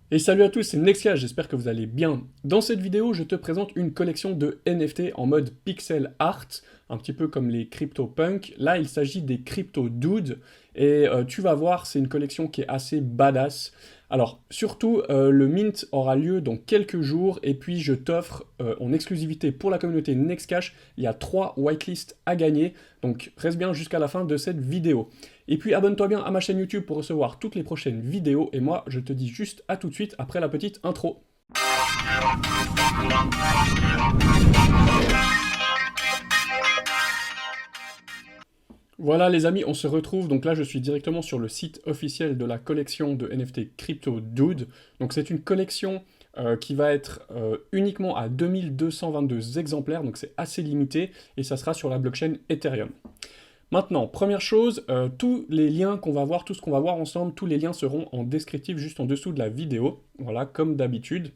Et salut à tous, c'est Nexia, j'espère que vous allez bien. Dans cette vidéo, je te présente une collection de NFT en mode pixel art, un petit peu comme les CryptoPunk. Là, il s'agit des Crypto Dude, et tu vas voir, c'est une collection qui est assez badass. Alors, surtout, le mint aura lieu dans quelques jours, et puis je t'offre en exclusivité pour la communauté Nexcash, il y a 3 whitelists à gagner, donc reste bien jusqu'à la fin de cette vidéo. Et puis abonne-toi bien à ma chaîne YouTube pour recevoir toutes les prochaines vidéos, et moi je te dis juste à tout de suite après la petite intro. Voilà les amis, on se retrouve, donc là je suis directement sur le site officiel de la collection de NFT Crypto Dude. Donc c'est une collection qui va être uniquement à 2222 exemplaires, donc c'est assez limité, et ça sera sur la blockchain Ethereum. Maintenant, première chose, tous les liens qu'on va voir, tout ce qu'on va voir ensemble, tous les liens seront en descriptif juste en dessous de la vidéo, voilà, comme d'habitude.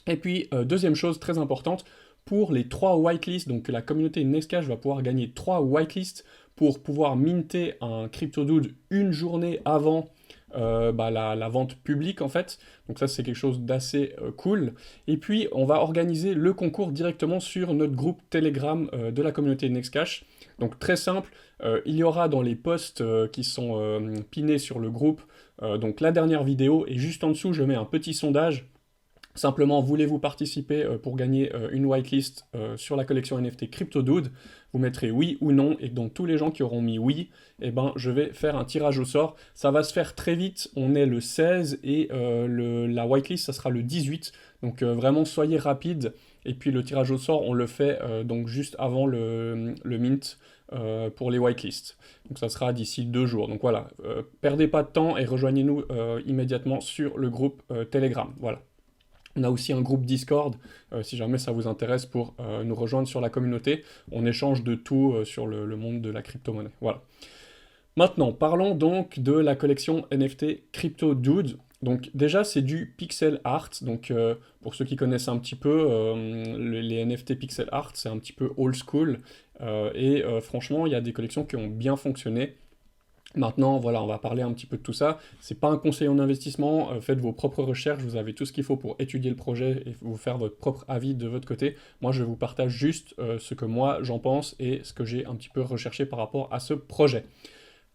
Et puis, deuxième chose très importante, pour les 3 whitelists, donc la communauté Nextcash va pouvoir gagner 3 whitelists pour pouvoir minter un CryptoDude une journée avant la vente publique en fait. Donc ça c'est quelque chose d'assez cool. Et puis on va organiser le concours directement sur notre groupe Telegram de la communauté Nextcash. Donc très simple, il y aura dans les posts qui sont pinés sur le groupe, donc la dernière vidéo, et juste en dessous je mets un petit sondage. Simplement, voulez-vous participer pour gagner une whitelist sur la collection NFT CryptoDude? Vous mettrez oui ou non, et donc tous les gens qui auront mis oui, eh ben, je vais faire un tirage au sort. Ça va se faire très vite, on est le 16 et la whitelist, ça sera le 18. Donc vraiment, soyez rapide. Et puis le tirage au sort, on le fait donc juste avant le mint pour les whitelists. Donc ça sera d'ici 2 jours. Donc voilà, perdez pas de temps et rejoignez-nous immédiatement sur le groupe Telegram. Voilà. On a aussi un groupe Discord, si jamais ça vous intéresse, pour nous rejoindre sur la communauté. On échange de tout sur le monde de la crypto-monnaie. Voilà. Maintenant, parlons donc de la collection NFT Crypto Dude. Donc déjà, c'est du pixel art. Donc pour ceux qui connaissent un petit peu, les NFT pixel art, c'est un petit peu old school. Franchement, il y a des collections qui ont bien fonctionné. Maintenant, voilà, on va parler un petit peu de tout ça. C'est pas un conseil en investissement, faites vos propres recherches, vous avez tout ce qu'il faut pour étudier le projet et vous faire votre propre avis de votre côté. Moi, je vous partage juste ce que moi j'en pense et ce que j'ai un petit peu recherché par rapport à ce projet.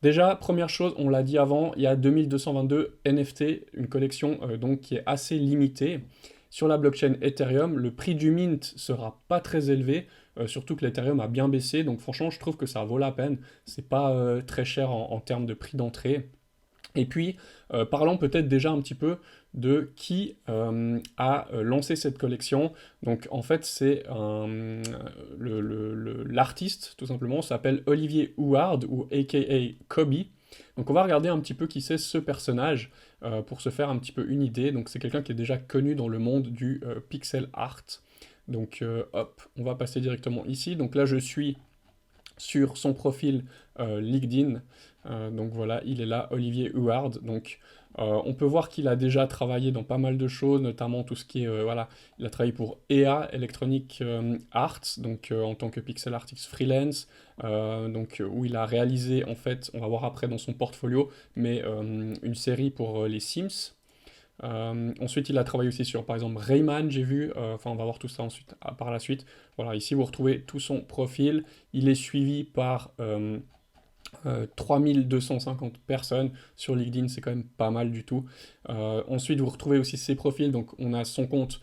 Déjà, première chose, on l'a dit avant, il y a 2222 NFT, une collection donc qui est assez limitée. Sur la blockchain Ethereum, le prix du mint sera pas très élevé, surtout que l'Ethereum a bien baissé, donc franchement, je trouve que ça vaut la peine. C'est pas très cher en termes de prix d'entrée. Et puis, parlons peut-être déjà un petit peu de qui a lancé cette collection. Donc, en fait, l'artiste, tout simplement, s'appelle Olivier Houard, ou aka Kobe. Donc, on va regarder un petit peu qui c'est ce personnage pour se faire un petit peu une idée. Donc, c'est quelqu'un qui est déjà connu dans le monde du pixel art. Donc, hop, on va passer directement ici. Donc là, je suis sur son profil LinkedIn. Donc voilà, il est là, Olivier Huard. Donc on peut voir qu'il a déjà travaillé dans pas mal de choses, notamment tout ce qui est, voilà, il a travaillé pour EA, Electronic Arts, donc en tant que pixel artist freelance, où il a réalisé, en fait, on va voir après dans son portfolio, mais une série pour les Sims. Ensuite, il a travaillé aussi sur, par exemple, Rayman, j'ai vu. Enfin, on va voir tout ça ensuite, par la suite. Voilà, ici, vous retrouvez tout son profil. Il est suivi par 3250 personnes. Sur LinkedIn, c'est quand même pas mal du tout. Ensuite, vous retrouvez aussi ses profils. Donc, on a son compte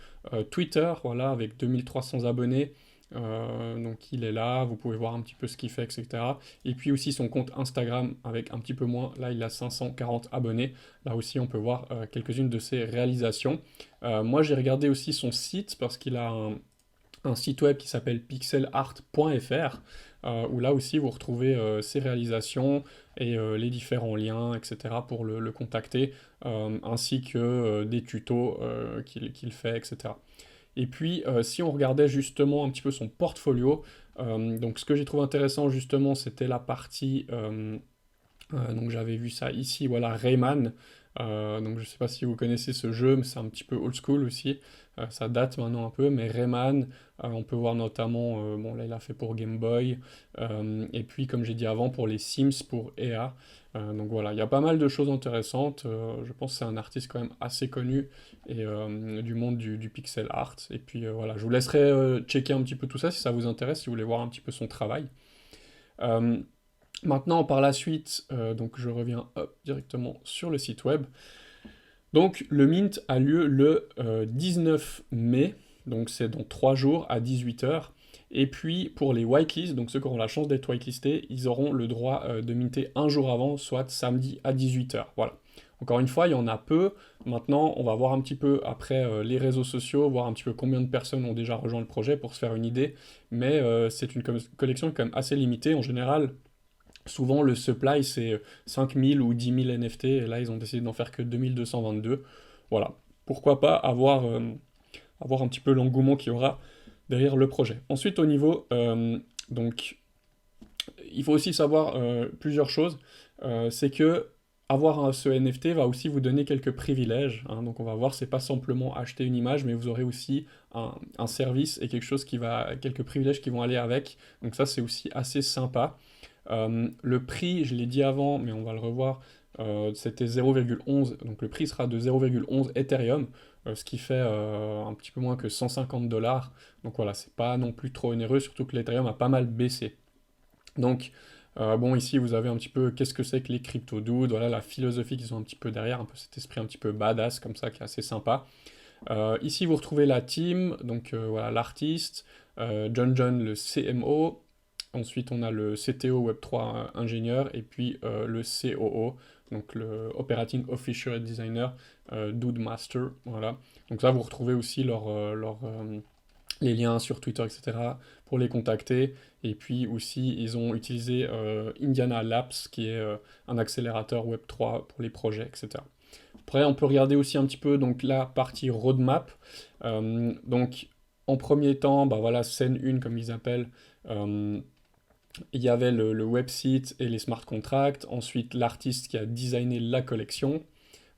Twitter, voilà, avec 2300 abonnés. Donc il est là, vous pouvez voir un petit peu ce qu'il fait, etc. Et puis aussi son compte Instagram avec un petit peu moins, là il a 540 abonnés. Là aussi on peut voir quelques-unes de ses réalisations. Moi j'ai regardé aussi son site parce qu'il a un site web qui s'appelle pixelart.fr, où là aussi vous retrouvez ses réalisations et les différents liens, etc. pour le contacter, ainsi que des tutos qu'il fait, etc. Et puis, si on regardait justement un petit peu son portfolio, donc ce que j'ai trouvé intéressant justement, c'était la partie, donc j'avais vu ça ici, voilà, Rayman. Donc je sais pas si vous connaissez ce jeu, mais c'est un petit peu old school aussi. Ça date maintenant un peu, mais Rayman, on peut voir notamment, bon là il a fait pour Game Boy, et puis comme j'ai dit avant pour les Sims, pour EA. Donc voilà, il y a pas mal de choses intéressantes. Je pense que c'est un artiste quand même assez connu et du monde du pixel art. Et puis voilà, je vous laisserai checker un petit peu tout ça si ça vous intéresse, si vous voulez voir un petit peu son travail. Euh, Maintenant, par la suite, donc je reviens hop, directement sur le site web. Donc le Mint a lieu le 19 mai, donc c'est dans 3 jours à 18 h. Et puis pour les whitelists, donc ceux qui auront la chance d'être whitelistés, ils auront le droit de minter un jour avant, soit samedi à 18 h. Voilà. Encore une fois, il y en a peu. Maintenant, on va voir un petit peu après les réseaux sociaux, voir un petit peu combien de personnes ont déjà rejoint le projet pour se faire une idée. Mais c'est une collection quand même assez limitée. En général, souvent, le supply, c'est 5000 ou 10 000 NFT, et là, ils ont décidé d'en faire que 2222. Voilà. Pourquoi pas avoir un petit peu l'engouement qu'il y aura derrière le projet. Ensuite, au niveau, donc, il faut aussi savoir plusieurs choses. C'est que ce NFT va aussi vous donner quelques privilèges, hein. Donc on va voir, c'est pas simplement acheter une image, mais vous aurez aussi un service et quelques privilèges qui vont aller avec. Donc ça, c'est aussi assez sympa. Le prix, je l'ai dit avant, mais on va le revoir, c'était 0,11, donc le prix sera de 0,11 Ethereum, ce qui fait un petit peu moins que 150 dollars. Donc voilà, c'est pas non plus trop onéreux, surtout que l'Ethereum a pas mal baissé. Donc, bon, ici vous avez un petit peu qu'est-ce que c'est que les crypto-dudes, voilà la philosophie qu'ils ont un petit peu derrière, un peu cet esprit un petit peu badass comme ça qui est assez sympa. Ici vous retrouvez la team, donc voilà l'artiste, John le CMO, ensuite on a le CTO Web3 ingénieur, et puis le COO, donc le Operating Officer Designer, Dude Master, voilà. Donc ça vous retrouvez aussi les liens sur Twitter, etc., pour les contacter. Et puis aussi, ils ont utilisé Indiana Labs, qui est un accélérateur Web3 pour les projets, etc. Après, on peut regarder aussi un petit peu donc, la partie roadmap. Donc, en premier temps, bah, voilà, scène 1, comme ils appellent. euh, il y avait le website et les smart contracts. Ensuite, l'artiste qui a designé la collection.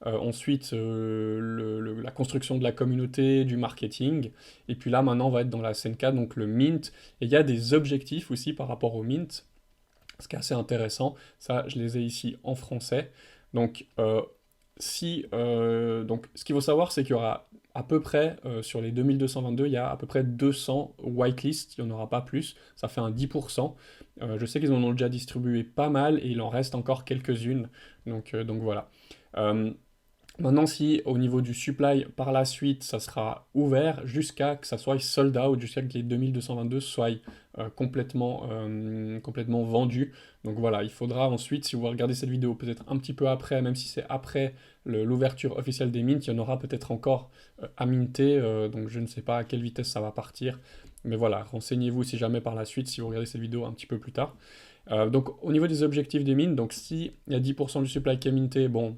Ensuite, la construction de la communauté, du marketing. Et puis là, maintenant, on va être dans la scène 4, donc le mint. Et il y a des objectifs aussi par rapport au mint, ce qui est assez intéressant. Ça, je les ai ici en français. Donc, donc ce qu'il faut savoir, c'est qu'il y aura à peu près, sur les 2222, il y a à peu près 200 whitelists, il n'y en aura pas plus, ça fait un 10%. Je sais qu'ils en ont déjà distribué pas mal et il en reste encore quelques-unes, donc voilà. Euh, Maintenant, si au niveau du supply, par la suite, ça sera ouvert jusqu'à que ça soit sold out, jusqu'à que les 2222 soient complètement vendus. Donc voilà, il faudra ensuite, si vous regardez cette vidéo peut-être un petit peu après, même si c'est après l'ouverture officielle des mints, il y en aura peut-être encore à minter, donc je ne sais pas à quelle vitesse ça va partir. Mais voilà, renseignez-vous si jamais par la suite, si vous regardez cette vidéo un petit peu plus tard. Donc au niveau des objectifs des mints, donc si il y a 10% du supply qui est minté, bon,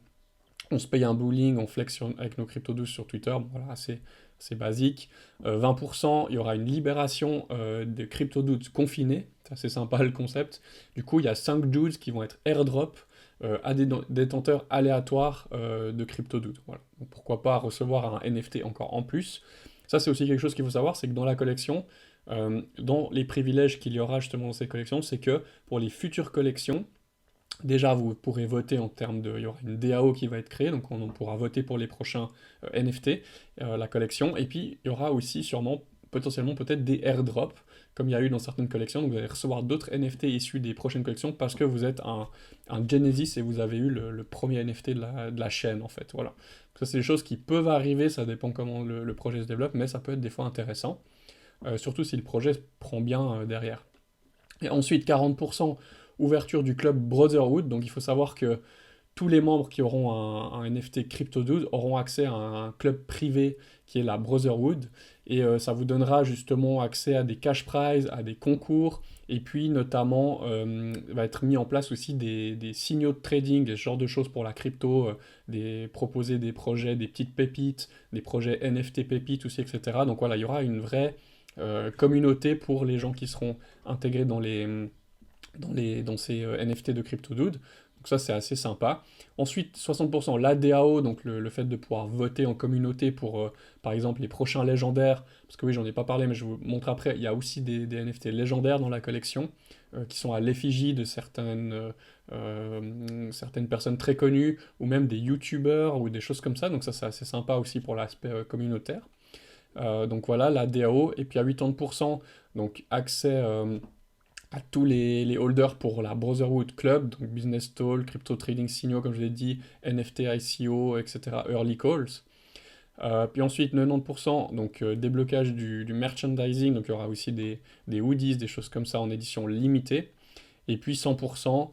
on se paye un bowling, on flex avec nos crypto 12 sur Twitter, bon, voilà, c'est basique. 20%, il y aura une libération de crypto dudes confinés, c'est assez sympa le concept. Du coup, il y a 5 dudes qui vont être airdrop à des détenteurs aléatoires de crypto dudes. Voilà. Donc, pourquoi pas recevoir un NFT encore en plus. Ça, c'est aussi quelque chose qu'il faut savoir, c'est que dans la collection, dans les privilèges qu'il y aura justement dans ces collections, c'est que pour les futures collections, déjà, vous pourrez voter en termes de... Il y aura une DAO qui va être créée, donc on pourra voter pour les prochains NFT, la collection. Et puis, il y aura aussi sûrement, potentiellement peut-être des airdrops, comme il y a eu dans certaines collections. Donc vous allez recevoir d'autres NFT issus des prochaines collections parce que vous êtes un Genesis et vous avez eu le premier NFT de la chaîne, en fait. Voilà. Donc ça, c'est des choses qui peuvent arriver, ça dépend comment le projet se développe, mais ça peut être des fois intéressant, surtout si le projet prend bien derrière. Et ensuite, 40% ouverture du club Brotherhood. Donc il faut savoir que tous les membres qui auront un NFT CryptoDude auront accès à un club privé qui est la Brotherhood. Et ça vous donnera justement accès à des cash prizes, à des concours. Et puis notamment, va être mis en place aussi des signaux de trading, ce genre de choses pour la crypto, proposer des projets, des petites pépites, des projets NFT pépites aussi, etc. Donc voilà, il y aura une vraie communauté pour les gens qui seront intégrés dans ces NFT de CryptoDude. Donc Donc ça, c'est assez sympa. Ensuite, 60% la DAO, donc le fait de pouvoir voter en communauté pour, par exemple, les prochains légendaires. Parce que oui, j'en ai pas parlé, mais je vous montre après. Il y a aussi des NFT légendaires dans la collection, qui sont à l'effigie de certaines personnes très connues, ou même des YouTubers, ou des choses comme ça. Donc ça, c'est assez sympa aussi pour l'aspect communautaire. Donc voilà, la DAO. Et puis à 80%, donc accès à tous les holders pour la Brotherhood Club, donc Business Talk, Crypto Trading Signaux, comme je l'ai dit, NFT ICO, etc., Early Calls. Puis ensuite 90%, donc déblocage du merchandising, donc il y aura aussi des hoodies, des choses comme ça en édition limitée. Et puis 100%,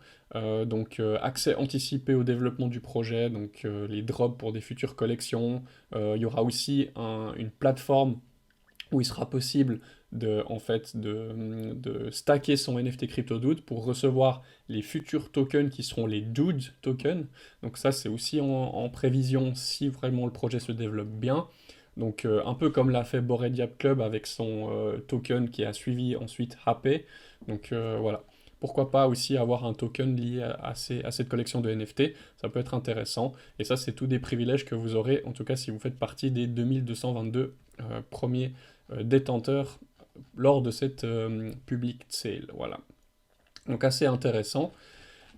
donc accès anticipé au développement du projet, donc les drops pour des futures collections. Il y aura aussi une plateforme où il sera possible de stacker son NFT CryptoDude pour recevoir les futurs tokens qui seront les Dude tokens. Donc ça, c'est aussi en prévision si vraiment le projet se développe bien. Donc un peu comme l'a fait Bored Ape Club avec son token qui a suivi ensuite HP. Donc voilà. Pourquoi pas aussi avoir un token lié à cette collection de NFT, ça peut être intéressant. Et ça, c'est tous des privilèges que vous aurez, en tout cas si vous faites partie des 2222 premiers détenteurs lors de cette public sale. Voilà. Donc assez intéressant.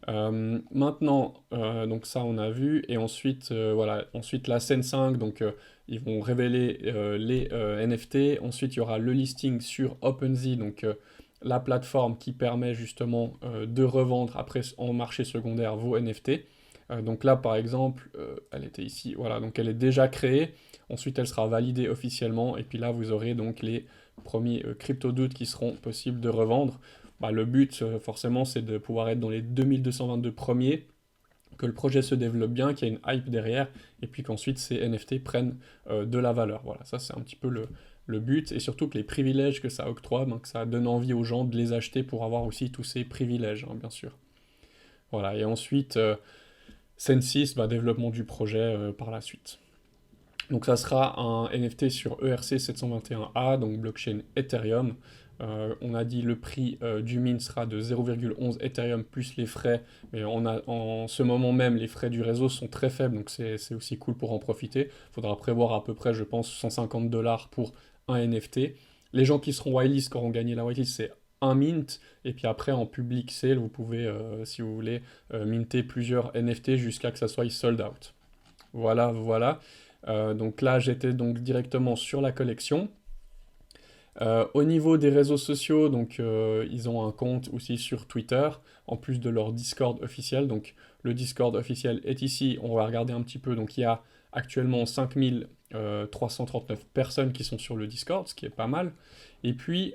Maintenant, donc ça on a vu, et ensuite, voilà, ensuite la scène 5, donc ils vont révéler les NFT. Ensuite, il y aura le listing sur OpenSea, donc la plateforme qui permet justement de revendre après en marché secondaire vos NFT. Donc là, par exemple, elle était ici, voilà, donc elle est déjà créée. Ensuite, elle sera validée officiellement, et puis là, vous aurez donc les premiers crypto-doutes qui seront possibles de revendre. Bah, le but, forcément, c'est de pouvoir être dans les 2222 premiers, que le projet se développe bien, qu'il y ait une hype derrière, et puis qu'ensuite ces NFT prennent de la valeur. Voilà, ça c'est un petit peu le but, et surtout que les privilèges que ça octroie, ben, que ça donne envie aux gens de les acheter pour avoir aussi tous ces privilèges, hein, bien sûr. Voilà, et ensuite, Sensis, bah, développement du projet par la suite. Donc ça sera un NFT sur ERC 721A, donc blockchain Ethereum. On a dit le prix du mint sera de 0,11 Ethereum plus les frais, mais en ce moment même les frais du réseau sont très faibles, donc c'est aussi cool pour en profiter. Il faudra prévoir à peu près, je pense, 150 dollars pour un NFT. Les gens qui seront whitelist, qui auront gagné la whitelist, c'est un mint, et puis après en public sale, vous pouvez, si vous voulez, minter plusieurs NFT jusqu'à que ça soit sold out. Voilà, voilà. Donc là, j'étais donc directement sur la collection. Au niveau des réseaux sociaux, donc ils ont un compte aussi sur Twitter, en plus de leur Discord officiel. Donc le Discord officiel est ici, on va regarder un petit peu. Donc il y a actuellement 5339 personnes qui sont sur le Discord, ce qui est pas mal. Et puis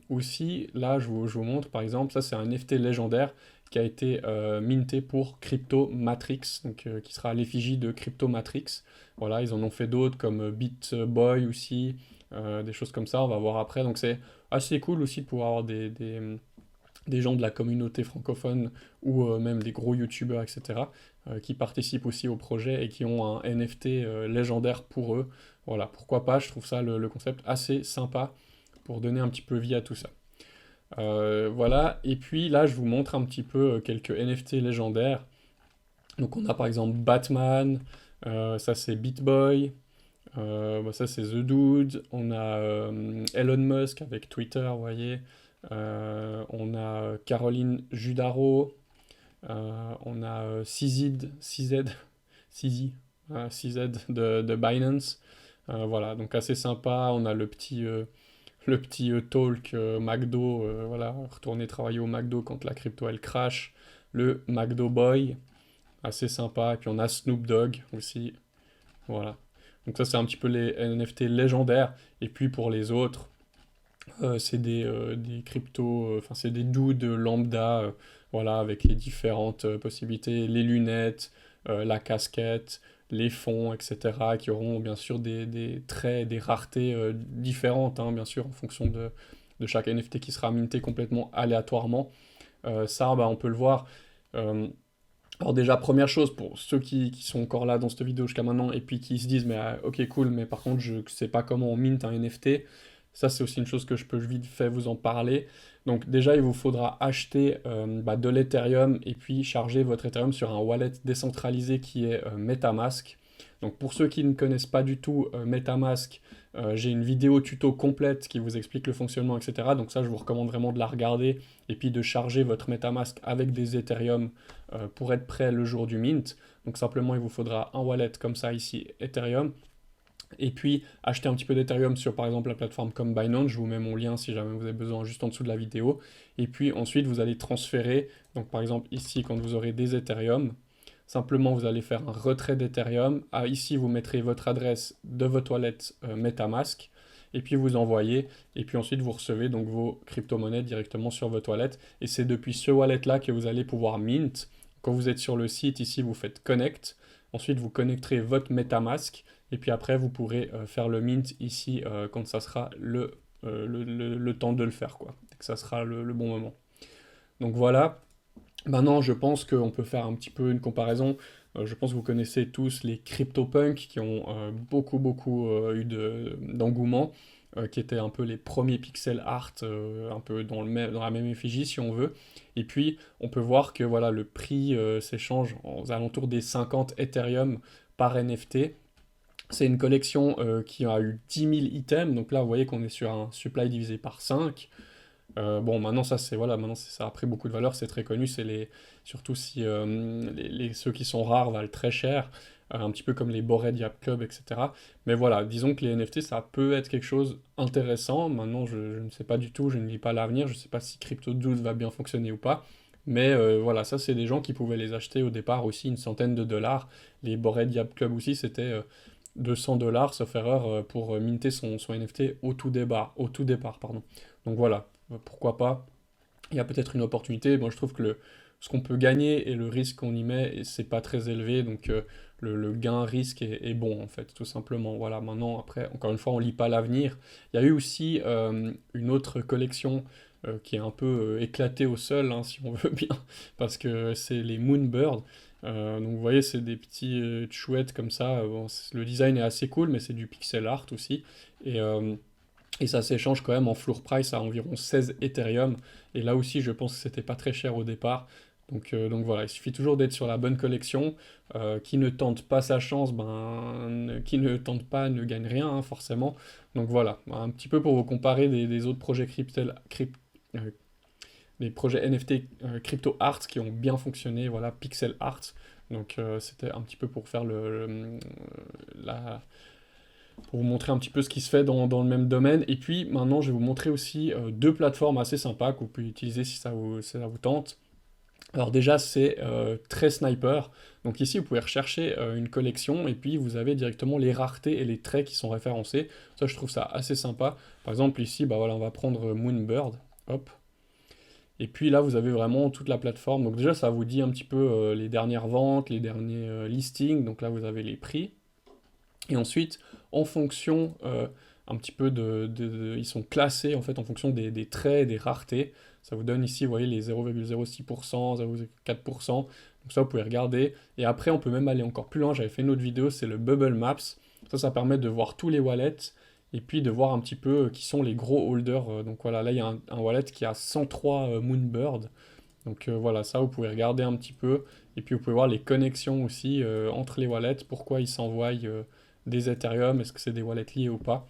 aussi, là je vous montre par exemple, ça c'est un NFT légendaire qui a été minté pour Crypto Matrix, donc qui sera à l'effigie de Crypto Matrix. Voilà, ils en ont fait d'autres comme BitBoy aussi, des choses comme ça, on va voir après. Donc c'est assez cool aussi de pouvoir avoir des gens de la communauté francophone ou même des gros youtubeurs, etc., qui participent aussi au projet et qui ont un NFT légendaire pour eux. Voilà, pourquoi pas, je trouve ça le concept assez sympa pour donner un petit peu vie à tout ça. Voilà, et puis là je vous montre un petit peu quelques NFT légendaires. Donc on a par exemple Batman, ça c'est BitBoy, bah, ça c'est The Dude, on a Elon Musk avec Twitter, vous voyez, on a Caroline Judaro, on a CZ de Binance, voilà, donc assez sympa, on a le petit talk McDo, voilà, retourner travailler au McDo quand la crypto elle crash, le McDo Boy, assez sympa, et puis on a Snoop Dogg aussi, voilà. Donc ça c'est un petit peu les NFT légendaires, et puis pour les autres, c'est des cryptos, enfin c'est des dudes lambda, voilà, avec les différentes possibilités, les lunettes, la casquette, les fonds, etc., qui auront bien sûr des traits, des raretés différentes, hein, bien sûr, en fonction de chaque NFT qui sera minté complètement aléatoirement. Ça, bah, on peut le voir. Euh, alors déjà, première chose, pour ceux qui sont encore là dans cette vidéo jusqu'à maintenant, et puis qui se disent, mais ok, cool, mais par contre, je sais pas comment on mint un NFT. Ça, c'est aussi une chose que je peux vite fait vous en parler. Donc déjà, il vous faudra acheter de l'Ethereum et puis charger votre Ethereum sur un wallet décentralisé qui est MetaMask. Donc pour ceux qui ne connaissent pas du tout MetaMask, j'ai une vidéo tuto complète qui vous explique le fonctionnement, etc. Donc ça, je vous recommande vraiment de la regarder et puis de charger votre MetaMask avec des Ethereum pour être prêt le jour du mint. Donc simplement, il vous faudra un wallet comme ça ici, Ethereum. Et puis acheter un petit peu d'Ethereum sur par exemple la plateforme comme Binance, je vous mets mon lien si jamais vous avez besoin juste en dessous de la vidéo. Et puis ensuite vous allez transférer, donc par exemple ici quand vous aurez des Ethereum, simplement vous allez faire un retrait d'Ethereum. Ah, ici vous mettrez votre adresse de votre wallet MetaMask et puis vous envoyez et puis ensuite vous recevez donc vos crypto-monnaies directement sur votre wallet et c'est depuis ce wallet là que vous allez pouvoir mint. Quand vous êtes sur le site ici vous faites connect, ensuite vous connecterez votre MetaMask et puis après, vous pourrez faire le mint ici quand ça sera le temps de le faire, quoi. Que ça sera le bon moment. Donc voilà. Maintenant, je pense qu'on peut faire un petit peu une comparaison. Je pense que vous connaissez tous les CryptoPunks qui ont beaucoup eu d'engouement, qui étaient un peu les premiers pixel art, un peu dans la même effigie si on veut. Et puis, on peut voir que voilà, le prix s'échange aux alentours des 50 Ethereum par NFT. C'est une collection qui a eu 10 000 items, donc là vous voyez qu'on est sur un supply divisé par 5. Bon, maintenant ça c'est voilà, maintenant ça a pris beaucoup de valeur, c'est très connu, c'est surtout si ceux qui sont rares valent très cher, un petit peu comme les Bored Ape Club, etc. Mais voilà, disons que les NFT ça peut être quelque chose intéressant. Maintenant je ne sais pas du tout, je ne lis pas l'avenir, je ne sais pas si Crypto 12 va bien fonctionner ou pas. Mais voilà, ça c'est des gens qui pouvaient les acheter au départ aussi une centaine de dollars. Les Bored Ape Club aussi c'était 200 $, sauf erreur, pour minter son NFT au tout départ, pardon. Donc voilà, pourquoi pas. Il y a peut-être une opportunité. Moi, je trouve que ce qu'on peut gagner et le risque qu'on y met, c'est pas très élevé. Donc le gain-risque est bon, en fait, tout simplement. Voilà, maintenant, après, encore une fois, on lit pas l'avenir. Il y a eu aussi une autre collection qui est un peu éclatée au sol, hein, si on veut bien, parce que c'est les Moonbird. Donc vous voyez, c'est des petits chouettes comme ça. Bon, le design est assez cool, mais c'est du pixel art aussi. Et, euh, et ça s'échange quand même en floor price à environ 16 Ethereum. Et là aussi, je pense que c'était pas très cher au départ. Donc voilà, il suffit toujours d'être sur la bonne collection. Qui ne tente pas sa chance, qui ne tente pas ne gagne rien, hein, forcément. Donc voilà, un petit peu pour vous comparer des autres projets euh, des projets NFT crypto art qui ont bien fonctionné, voilà, pixel art. Donc c'était un petit peu pour faire pour vous montrer un petit peu ce qui se fait dans le même domaine. Et puis maintenant, je vais vous montrer aussi deux plateformes assez sympas que vous pouvez utiliser si ça vous tente. Alors déjà, c'est Très Sniper. Donc ici, vous pouvez rechercher une collection et puis vous avez directement les raretés et les traits qui sont référencés. Ça, je trouve ça assez sympa. Par exemple, ici, bah voilà, on va prendre Moonbird. Hop. Et puis là, vous avez vraiment toute la plateforme. Donc déjà, ça vous dit un petit peu les dernières ventes, les derniers listings. Donc là, vous avez les prix. Et ensuite, en fonction un petit peu ils sont classés en fait en fonction des traits et des raretés. Ça vous donne ici, vous voyez, les 0,06%, 0,4%. Donc ça, vous pouvez regarder. Et après, on peut même aller encore plus loin. J'avais fait une autre vidéo, c'est le Bubble Maps. Ça permet de voir tous les wallets et puis de voir un petit peu qui sont les gros holders. Donc voilà, là, il y a un wallet qui a 103 Moonbird. Donc voilà, ça, vous pouvez regarder un petit peu. Et puis vous pouvez voir les connexions aussi entre les wallets, pourquoi ils s'envoient des Ethereum, est-ce que c'est des wallets liés ou pas.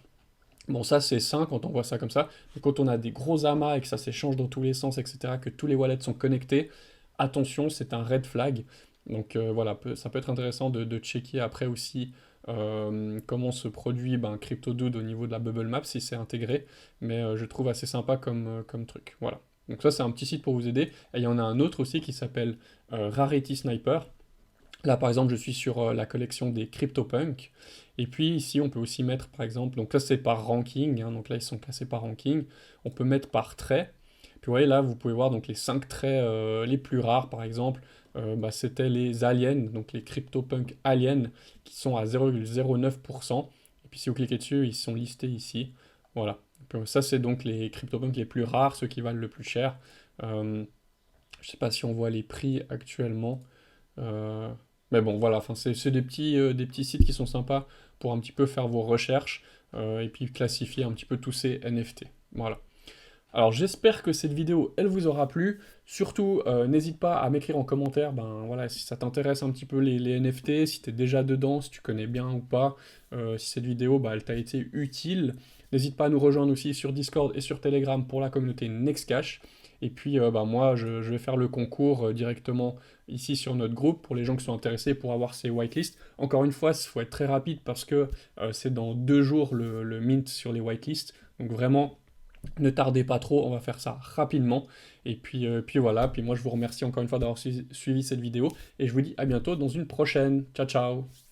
Bon, ça c'est sain quand on voit ça comme ça, mais quand on a des gros amas et que ça s'échange dans tous les sens, etc., que tous les wallets sont connectés, attention, c'est un red flag. Donc voilà, ça peut être intéressant de checker après aussi comment se produit CryptoDude au niveau de la bubble map, si c'est intégré, mais je trouve assez sympa comme truc. Voilà. Donc ça c'est un petit site pour vous aider. Et il y en a un autre aussi qui s'appelle Rarity Sniper. Là, par exemple, je suis sur la collection des CryptoPunks. Et puis ici, on peut aussi mettre, par exemple, donc là, c'est par ranking. Hein, donc là, ils sont classés par ranking. On peut mettre par trait. Puis vous voyez, là, vous pouvez voir donc, les 5 traits les plus rares, par exemple. C'était les aliens, donc les CryptoPunks aliens, qui sont à 0,09%. Et puis si vous cliquez dessus, ils sont listés ici. Voilà. Donc, ça, c'est donc les CryptoPunks les plus rares, ceux qui valent le plus cher. Je ne sais pas si on voit les prix actuellement. Euh, mais bon, voilà, enfin, c'est des petits sites qui sont sympas pour un petit peu faire vos recherches et puis classifier un petit peu tous ces NFT. Voilà. Alors j'espère que cette vidéo, elle vous aura plu. Surtout, n'hésite pas à m'écrire en commentaire, ben voilà, si ça t'intéresse un petit peu les NFT, si tu es déjà dedans, si tu connais bien ou pas, si cette vidéo, bah, elle t'a été utile. N'hésite pas à nous rejoindre aussi sur Discord et sur Telegram pour la communauté Nextcash. Et puis bah, moi, je vais faire le concours directement ici sur notre groupe pour les gens qui sont intéressés pour avoir ces whitelists. Encore une fois, il faut être très rapide parce que c'est dans 2 jours le mint sur les whitelists. Donc vraiment, ne tardez pas trop, on va faire ça rapidement. Et puis voilà, puis moi je vous remercie encore une fois d'avoir suivi cette vidéo, et je vous dis à bientôt dans une prochaine. Ciao ciao!